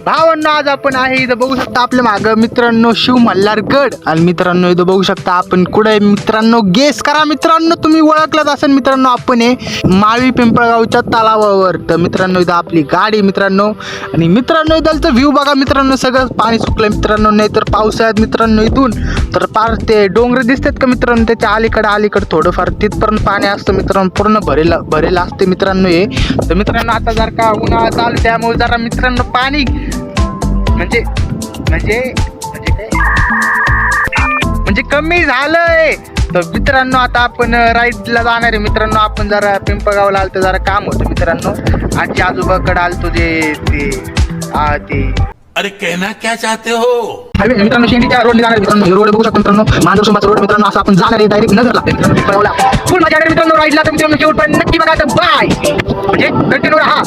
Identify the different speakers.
Speaker 1: भावांनो आज आपण आहे इथं बघू शकता आपल्या मागं मित्रांनो शिव मल्हारगड आणि मित्रांनो इथं बघू शकता आपण कुठे मित्रांनो गेस करा मित्रांनो तुम्ही ओळखलाच असेल मित्रांनो आपण आहे माळी पिंपळगावच्या तलावावर. तर मित्रांनो इथं आपली गाडी मित्रांनो आणि मित्रांनो इथलचं व्ह्यू बघा मित्रांनो सगळं पाणी सुकलंय मित्रांनो. नाही तर पावसाळ्यात मित्रांनो इथून तर पार ते डोंगर दिसतात का मित्रांनो त्याच्या अलीकडे थोडंफार तिथपर्यंत पाणी असतं मित्रांनो पूर्ण भरेलं असते मित्रांनो हे. तर मित्रांनो आता जर का उन्हाळा चालू त्यामुळे जरा मित्रांनो पाणी म्हणजे कमी झालंय. तर मित्रांनो आता आपण राईडला जाणार आहे मित्रांनो. आपण जरा पिंपळगावला आलतो जरा काम होतं मित्रांनो. आजी आजोबाकडे आलतो ते
Speaker 2: अरे कहना क्या चाहते हो
Speaker 1: मित्रांनो शेंडीच्या रोडने जाणार मित्रांनो. रोड बघू शकतो मित्रांनो मांजरसोबाचा रोड मित्रांनो. असं आपण जाणार आहे डायरेक्ट नगर लागते मित्रांनो पिंपळगावला. फुल मजा येणार मित्रांनो राईडला. तर मित्रांनो शेवट पण नक्की बघा. तर बाय म्हणजे कंटिन्यू राहा.